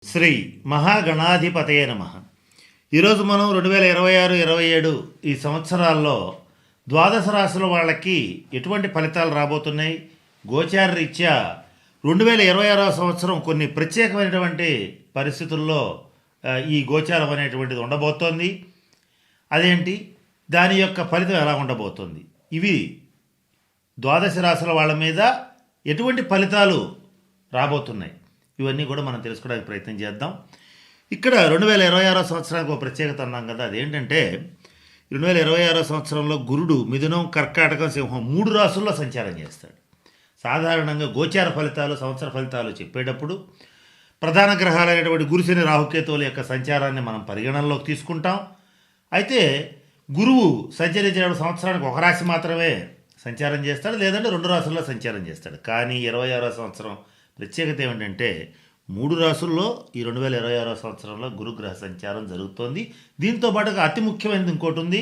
శ్రీ మహాగణాధిపతయే నమ. ఈరోజు మనం 2026-27 ఈ సంవత్సరాల్లో ద్వాదశ రాశుల వాళ్ళకి ఎటువంటి ఫలితాలు రాబోతున్నాయి, గోచార రీత్యా 2026 సంవత్సరం కొన్ని ప్రత్యేకమైనటువంటి పరిస్థితుల్లో ఈ గోచారం అనేటువంటిది ఉండబోతోంది. అదేంటి, దాని యొక్క ఫలితం ఎలా ఉండబోతోంది, ఇవి ద్వాదశ రాశుల వాళ్ళ మీద ఎటువంటి ఫలితాలు రాబోతున్నాయి, ఇవన్నీ కూడా మనం తెలుసుకోవడానికి ప్రయత్నం చేద్దాం. ఇక్కడ 2026 సంవత్సరానికి ఒక ప్రత్యేకత అన్నాం కదా, అదేంటంటే 2026 సంవత్సరంలో గురుడు మిథునం, కర్కాటకం, సింహం 3 రాశుల్లో సంచారం చేస్తాడు. సాధారణంగా గోచార ఫలితాలు, సంవత్సర ఫలితాలు చెప్పేటప్పుడు ప్రధాన గ్రహాలైనటువంటి గురు, శని, రాహుకేతువుల యొక్క సంచారాన్ని మనం పరిగణనలోకి తీసుకుంటాం. అయితే గురువు సంచరించిన సంవత్సరానికి ఒక రాశి మాత్రమే సంచారం చేస్తాడు, లేదంటే 2 రాశుల్లో సంచారం చేస్తాడు. కానీ 26 సంవత్సరం ప్రత్యేకత ఏమిటంటే 3 రాశుల్లో ఈ 2026 సంవత్సరంలో గురుగ్రహ సంచారం జరుగుతోంది. దీంతో పాటుగా అతి ముఖ్యమైనది ఇంకోటి ఉంది.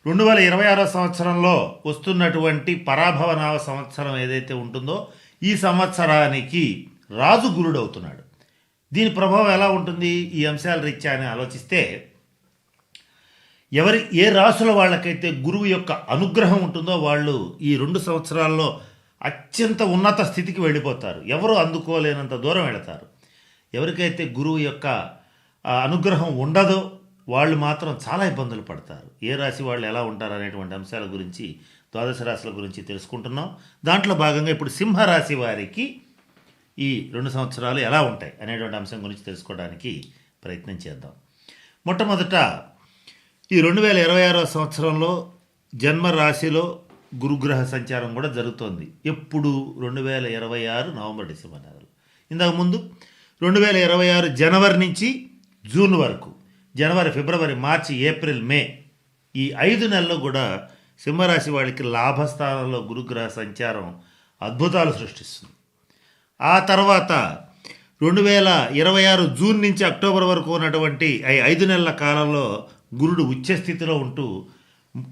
2026 సంవత్సరంలో వస్తున్నటువంటి పరాభవనామ సంవత్సరం ఏదైతే ఉంటుందో ఈ సంవత్సరానికి రాజు గురుడు అవుతున్నాడు. దీని ప్రభావం ఎలా ఉంటుంది, ఈ అంశాల రీత్యా అని ఆలోచిస్తే ఏ రాశుల వాళ్ళకైతే గురువు యొక్క అనుగ్రహం ఉంటుందో వాళ్ళు ఈ 2 సంవత్సరాల్లో అత్యంత ఉన్నత స్థితికి వెళ్ళిపోతారు. ఎవరు అందుకోలేనంత దూరం వెళతారు. ఎవరికైతే గురువు యొక్క అనుగ్రహం ఉండదో వాళ్ళు మాత్రం చాలా ఇబ్బందులు పడతారు. ఏ రాశి వాళ్ళు ఎలా ఉంటారు అనేటువంటి అంశాల గురించి, ద్వాదశ రాశుల గురించి తెలుసుకుంటున్నాం. దాంట్లో భాగంగా ఇప్పుడు సింహరాశి వారికి ఈ 2 సంవత్సరాలు ఎలా ఉంటాయి అనేటువంటి అంశం గురించి తెలుసుకోవడానికి ప్రయత్నం చేద్దాం. మొట్టమొదట ఈ 2026 సంవత్సరంలో జన్మరాశిలో గురుగ్రహ సంచారం కూడా జరుగుతోంది. ఎప్పుడు 2026 నవంబర్, డిసెంబర్ నెలలు. ఇంతకు ముందు 2026 జనవరి నుంచి జూన్ వరకు, జనవరి, ఫిబ్రవరి, మార్చి, ఏప్రిల్, మే ఈ 5 నెలల్లో కూడా సింహరాశి వాళ్ళకి లాభస్థానంలో గురుగ్రహ సంచారం అద్భుతాలు సృష్టిస్తుంది. ఆ తర్వాత 2026 జూన్ నుంచి అక్టోబర్ వరకు ఉన్నటువంటి 5 నెలల కాలంలో గురుడు ఉచ్చస్థితిలో ఉంటూ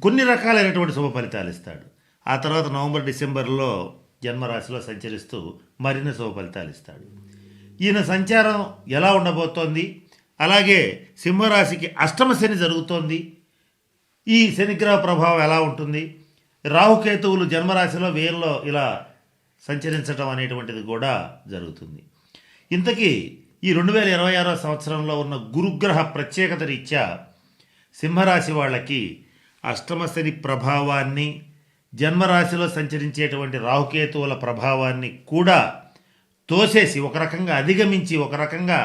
కొన్ని రకాలైనటువంటి శుభ ఫలితాలు ఇస్తాడు. ఆ తర్వాత నవంబర్, డిసెంబర్లో జన్మరాశిలో సంచరిస్తూ మరిన్ని శుభ ఫలితాలు ఇస్తాడు. ఈయన సంచారం ఎలా ఉండబోతోంది, అలాగే సింహరాశికి అష్టమ శని జరుగుతోంది. ఈ శనిగ్రహ ప్రభావం ఎలా ఉంటుంది, రాహుకేతువులు జన్మరాశిలో వేర్లో ఇలా సంచరించడం అనేటువంటిది కూడా జరుగుతుంది. ఇంతకీ ఈ 2026 సంవత్సరంలో ఉన్న గురుగ్రహ ప్రత్యేకత రీత్యా సింహరాశి వాళ్ళకి అష్టమ శని ప్రభావాన్ని, జన్మరాశిలో సంచరించేటువంటి రాహుకేతువుల ప్రభావాన్ని కూడా తోసేసి, ఒక రకంగా అధిగమించి, ఒక రకంగా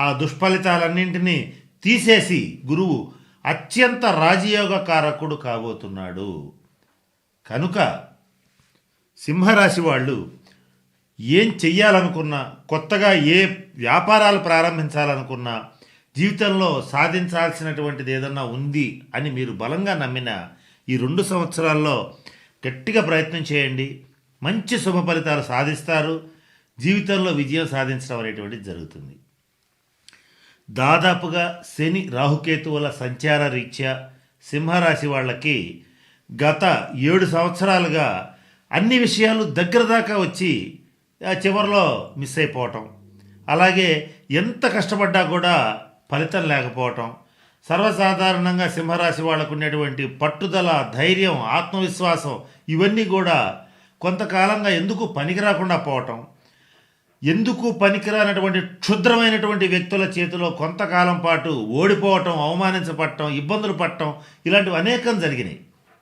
ఆ దుష్ఫలితాలన్నింటినీ తీసేసి గురువు అత్యంత రాజయోగకారకుడు కాబోతున్నాడు. కనుక సింహరాశి వాళ్ళు ఏం చెయ్యాలనుకున్నా, కొత్తగా ఏ వ్యాపారాలు ప్రారంభించాలనుకున్నా, జీవితంలో సాధించాల్సినటువంటిది ఏదన్నా ఉంది అని మీరు బలంగా నమ్మిన ఈ 2 సంవత్సరాల్లో గట్టిగా ప్రయత్నం చేయండి. మంచి శుభ ఫలితాలు సాధిస్తారు. జీవితంలో విజయం సాధించడం అనేటువంటిది జరుగుతుంది. దాదాపుగా శని, రాహుకేతువుల సంచార రీత్యా సింహరాశి వాళ్ళకి గత 7 సంవత్సరాలుగా అన్ని విషయాలు దగ్గర దాకా వచ్చి చివరిలో మిస్ అయిపోవటం, అలాగే ఎంత కష్టపడ్డా కూడా ఫలితం లేకపోవటం, సర్వసాధారణంగా సింహరాశి వాళ్ళకు ఉండేటువంటి పట్టుదల, ధైర్యం, ఆత్మవిశ్వాసం ఇవన్నీ కూడా కొంతకాలంగా ఎందుకు పనికిరాకుండా పోవటం, ఎందుకు పనికిరానటువంటి క్షుద్రమైనటువంటి వ్యక్తుల చేతిలో కొంతకాలం పాటు ఓడిపోవటం, అవమానించబడటం, ఇబ్బందులు పడటం ఇలాంటివి అనేకం జరిగినాయి.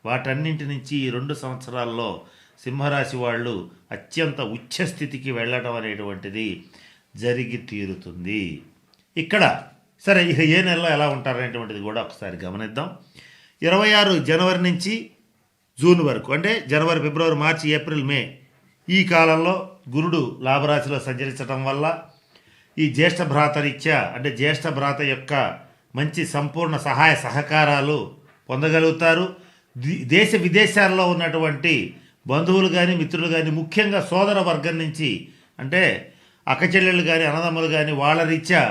వాటన్నింటి నుంచి ఈ 2 సంవత్సరాల్లో సింహరాశి వాళ్ళు అత్యంత ఉచ్చస్థితికి వెళ్ళడం అనేటువంటిది జరిగి తీరుతుంది. ఇక్కడ సరే, ఇక ఏ నెలలో ఎలా ఉంటారనేటువంటిది కూడా ఒకసారి గమనిద్దాం. 26 జనవరి నుంచి జూన్ వరకు, అంటే జనవరి, ఫిబ్రవరి, మార్చి, ఏప్రిల్, మే ఈ కాలంలో గురుడు లాభరాశిలో సంచరించడం వల్ల ఈ జ్యేష్ఠ భ్రాత రీత్యా, అంటే జ్యేష్ఠ భ్రాత యొక్క మంచి సంపూర్ణ సహాయ సహకారాలు పొందగలుగుతారు. దేశ విదేశాల్లో ఉన్నటువంటి బంధువులు కానీ, మిత్రులు కానీ, ముఖ్యంగా సోదర వర్గం నుంచి, అంటే అక్కచెల్లెళ్ళు కానీ, అన్నదమ్ములు కానీ వాళ్ళ రీత్యా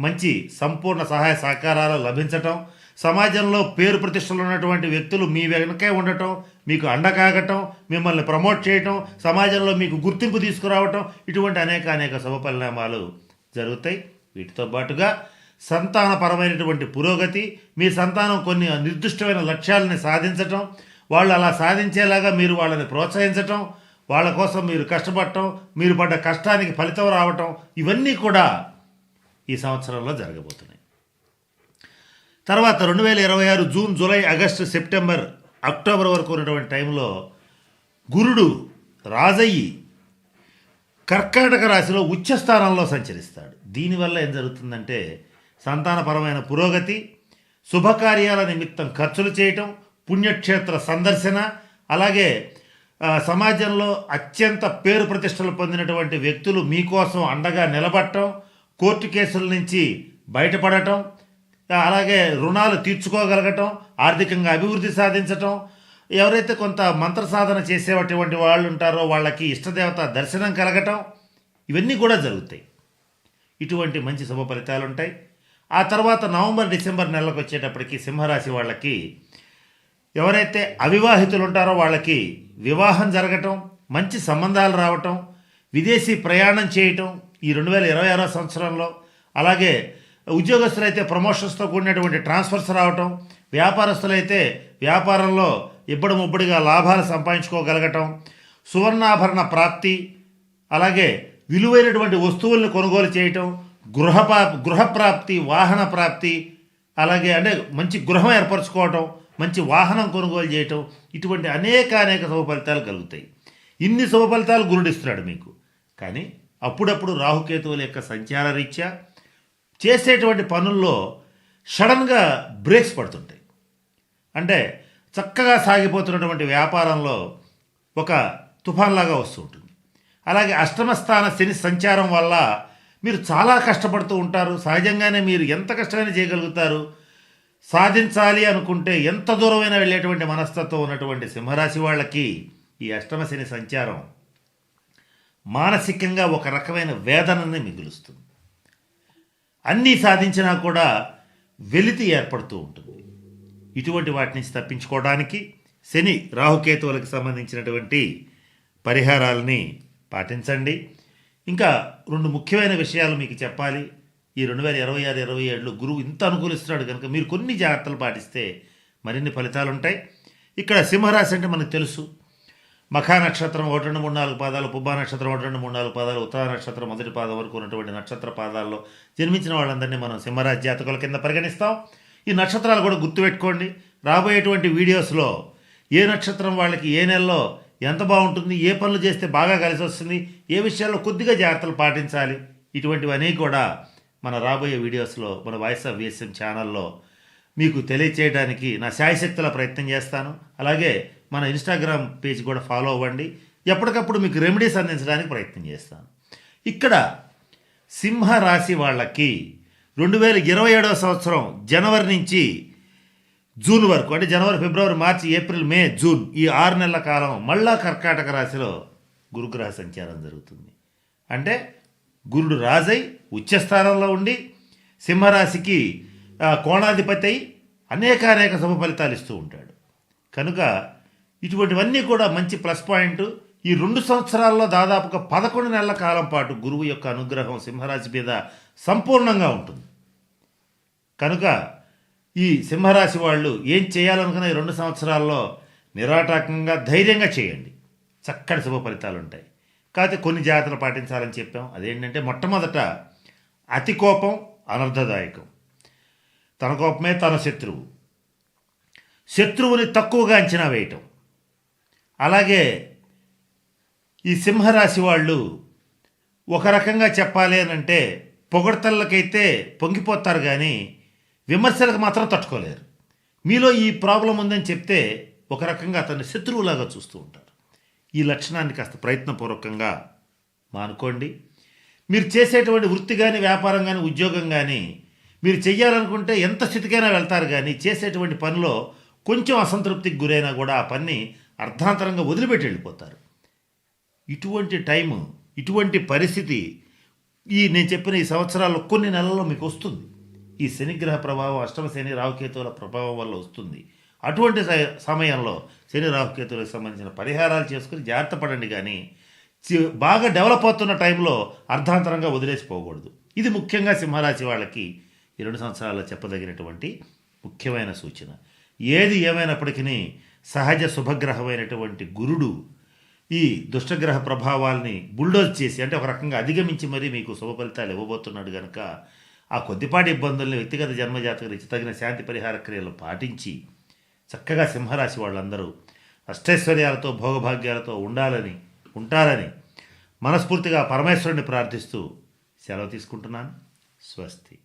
మంచి సంపూర్ణ సహాయ సహకారాలు లభించటం, సమాజంలో పేరు ప్రతిష్టలు ఉన్నటువంటి వ్యక్తులు మీ వెనకే ఉండటం, మీకు అండకాగటం, మిమ్మల్ని ప్రమోట్ చేయటం, సమాజంలో మీకు గుర్తింపు తీసుకురావటం, ఇటువంటి అనేక శుభ పరిణామాలు జరుగుతాయి. వీటితో పాటుగా సంతానపరమైనటువంటి పురోగతి, మీ సంతానం కొన్ని నిర్దిష్టమైన లక్ష్యాలని సాధించటం, వాళ్ళు అలా సాధించేలాగా మీరు వాళ్ళని ప్రోత్సహించటం, వాళ్ళ కోసం మీరు కష్టపడటం, మీరు పడ్డ కష్టానికి ఫలితం రావటం, ఇవన్నీ కూడా ఈ సంవత్సరంలో జరగబోతున్నాయి. తర్వాత 2026 June, July, August, September, October వరకు ఉన్నటువంటి టైంలో గురుడు రాజయ్యి కర్కాటక రాశిలో ఉచ్చస్థానంలో సంచరిస్తాడు. దీనివల్ల ఏం జరుగుతుందంటే సంతానపరమైన పురోగతి, శుభకార్యాల నిమిత్తం ఖర్చులు చేయటం, పుణ్యక్షేత్ర సందర్శన, అలాగే సమాజంలో అత్యంత పేరు ప్రతిష్టలు పొందినటువంటి వ్యక్తులు మీకోసం అండగా నిలబడటం, కోర్టు కేసుల నుంచి బయటపడటం, అలాగే రుణాలు తీర్చుకోగలగటం, ఆర్థికంగా అభివృద్ధి సాధించటం, ఎవరైతే కొంత మంత్ర సాధన చేసేటువంటి వాళ్ళు ఉంటారో వాళ్ళకి ఇష్టదేవత దర్శనం కలగటం, ఇవన్నీ కూడా జరుగుతాయి. ఇటువంటి మంచి శుభ ఫలితాలు ఉంటాయి. ఆ తర్వాత నవంబర్, డిసెంబర్ నెలలకు వచ్చేటప్పటికి సింహరాశి వాళ్ళకి ఎవరైతే అవివాహితులు ఉంటారో వాళ్ళకి వివాహం జరగటం, మంచి సంబంధాలు రావటం, విదేశీ ప్రయాణం చేయటం ఈ 2026 సంవత్సరంలో, అలాగే ఉద్యోగస్తులైతే ప్రమోషన్స్తో కూడినటువంటి ట్రాన్స్ఫర్స్ రావటం, వ్యాపారస్తులైతే వ్యాపారంలో ఇబ్బడి ముబ్బడిగా లాభాలు సంపాదించుకోగలగటం, సువర్ణాభరణ ప్రాప్తి, అలాగే విలువైనటువంటి వస్తువులను కొనుగోలు చేయటం, గృహప్రాప్తి, వాహన ప్రాప్తి, అలాగే అంటే మంచి గృహం ఏర్పరచుకోవటం, మంచి వాహనం కొనుగోలు చేయటం, ఇటువంటి అనేక శుభ ఫలితాలు కలుగుతాయి. ఇన్ని శుభ ఫలితాలు గురుడిస్తున్నాడు మీకు. కానీ అప్పుడప్పుడు రాహుకేతువుల యొక్క సంచార రీత్యా చేసేటువంటి పనుల్లో సడన్గా బ్రేక్స్ పడుతుంటాయి. అంటే చక్కగా సాగిపోతున్నటువంటి వ్యాపారంలో ఒక తుఫాన్లాగా వస్తూ ఉంటుంది. అలాగే అష్టమ స్థాన శని సంచారం వల్ల మీరు చాలా కష్టపడుతూ ఉంటారు. సహజంగానే మీరు ఎంత కష్టమైనా చేయగలుగుతారు. సాధించాలి అనుకుంటే ఎంత దూరమైనా వెళ్ళేటువంటి మనస్తత్వం ఉన్నటువంటి సింహరాశి వాళ్ళకి ఈ అష్టమ శని సంచారం మానసికంగా ఒక రకమైన వేదనని మిగులుస్తుంది. అన్నీ సాధించినా కూడా వెలితి ఏర్పడుతూ ఉంటుంది. ఇటువంటి వాటి నుంచి తప్పించుకోవడానికి శని రాహుకేతువులకు సంబంధించినటువంటి పరిహారాలని పాటించండి. ఇంకా 2 ముఖ్యమైన విషయాలు మీకు చెప్పాలి. ఈ 2026-27లో గురువు ఇంత అనుకూలిస్తున్నాడు కనుక మీరు కొన్ని జాగ్రత్తలు పాటిస్తే మరిన్ని ఫలితాలు ఉంటాయి. ఇక్కడ సింహరాశి అంటే మనకు తెలుసు, మఖా నక్షత్రం 1, 2, 3, 4 పాదాలు, పుబ్బా నక్షత్రం 1, 2, 3, 4 పాదాలు, ఉత్తర నక్షత్రం మొదటి పాదం వరకు ఉన్నటువంటి నక్షత్ర పాదాల్లో జన్మించిన వాళ్ళందరినీ మనం సింహరాశి జాతకుల కింద పరిగణిస్తాం. ఈ నక్షత్రాలు కూడా గుర్తుపెట్టుకోండి. రాబోయేటువంటి వీడియోస్లో ఏ నక్షత్రం వాళ్ళకి ఏ నెలలో ఎంత బాగుంటుంది, ఏ పనులు చేస్తే బాగా కలిసి వస్తుంది, ఏ విషయాల్లో కొద్దిగా జాగ్రత్తలు పాటించాలి, ఇటువంటివన్నీ కూడా మన రాబోయే వీడియోస్లో మన వాయిస్ ఆఫ్ విఎస్ఎం ఛానల్లో మీకు తెలియచేయడానికి నా శాయశక్తుల ప్రయత్నం చేస్తాను. అలాగే మన ఇన్స్టాగ్రామ్ పేజ్ కూడా ఫాలో అవ్వండి. ఎప్పటికప్పుడు మీకు రెమెడీస్ అందించడానికి ప్రయత్నం చేస్తాను. ఇక్కడ సింహరాశి వాళ్ళకి 2027 సంవత్సరం జనవరి నుంచి జూన్ వరకు, అంటే జనవరి, ఫిబ్రవరి, మార్చి, ఏప్రిల్, మే, జూన్, ఈ 6 నెలల కాలం మళ్ళా కర్కాటక రాశిలో గురుగ్రహ సంచారం జరుగుతుంది. అంటే గురుడు రాజై ఉచ్చస్థానంలో ఉండి సింహరాశికి కోణాధిపతి అయి అనేక శుభ ఫలితాలు ఇస్తూ ఉంటాడు. కనుక ఇటువంటివన్నీ కూడా మంచి ప్లస్ పాయింట్. ఈ 2 సంవత్సరాల్లో దాదాపుగా 11 నెలల కాలం పాటు గురువు యొక్క అనుగ్రహం సింహరాశి మీద సంపూర్ణంగా ఉంటుంది. కనుక ఈ సింహరాశి వాళ్ళు ఏం చేయాలనుకున్న ఈ 2 సంవత్సరాల్లో నిరాటకంగా ధైర్యంగా చేయండి, చక్కటి శుభ ఫలితాలు ఉంటాయి. కాకపోతే కొన్ని జాగ్రత్తలు పాటించాలని చెప్పాం. అదేంటంటే మొట్టమొదట అతి కోపం అనర్థదాయకం. తన కోపమే తన శత్రువు. శత్రువుని తక్కువగా అంచనా వేయటం. అలాగే ఈ సింహరాశి వాళ్ళు ఒక రకంగా చెప్పాలి అని అంటే పొగడ్తలకైతే పొంగిపోతారు కానీ విమర్శలకు మాత్రం తట్టుకోలేరు. మీలో ఈ ప్రాబ్లం ఉందని చెప్తే ఒక రకంగా అతన్ని శత్రువులాగా చూస్తూ ఉంటారు. ఈ లక్షణాన్ని కాస్త ప్రయత్నపూర్వకంగా మానుకోండి. మీరు చేసేటువంటి వృత్తి కానీ, వ్యాపారం కానీ, ఉద్యోగం కానీ మీరు చెయ్యాలనుకుంటే ఎంత స్థితికైనా వెళ్తారు కానీ చేసేటువంటి పనిలో కొంచెం అసంతృప్తికి గురైనా కూడా ఆ పని అర్ధాంతరంగా వదిలిపెట్టి వెళ్ళిపోతారు. ఇటువంటి టైము, ఇటువంటి పరిస్థితి నేను చెప్పిన ఈ సంవత్సరాల్లో కొన్ని నెలల్లో మీకు వస్తుంది. ఈ శనిగ్రహ ప్రభావం, అష్టమ శని రాహుకేతువుల ప్రభావం వల్ల వస్తుంది. అటువంటి సమయంలో శని రాహుకేతువులకు సంబంధించిన పరిహారాలు చేసుకుని జాగ్రత్త పడండి. కానీ బాగా డెవలప్ అవుతున్న టైంలో అర్ధాంతరంగా వదిలేసిపోకూడదు. ఇది ముఖ్యంగా సింహరాశి వాళ్ళకి ఈ 2 సంవత్సరాల్లో చెప్పదగినటువంటి ముఖ్యమైన సూచన. ఏది ఏమైనప్పటికీ సహజ శుభగ్రహమైనటువంటి గురుడు ఈ దుష్టగ్రహ ప్రభావాల్ని బుల్డోజ్ చేసి, అంటే ఒక రకంగా అధిగమించి మరీ మీకు శుభ ఫలితాలు ఇవ్వబోతున్నాడు కనుక ఆ కొద్దిపాటి ఇబ్బందుల్ని వ్యక్తిగత జన్మజాతక రీత్యా తగిన శాంతి పరిహార క్రియలు పాటించి చక్కగా సింహరాశి వాళ్ళందరూ అష్టైశ్వర్యాలతో భోగభాగ్యాలతో ఉంటారని మనస్ఫూర్తిగా పరమేశ్వరుని ప్రార్థిస్తూ సెలవు తీసుకుంటున్నాను. స్వస్తి.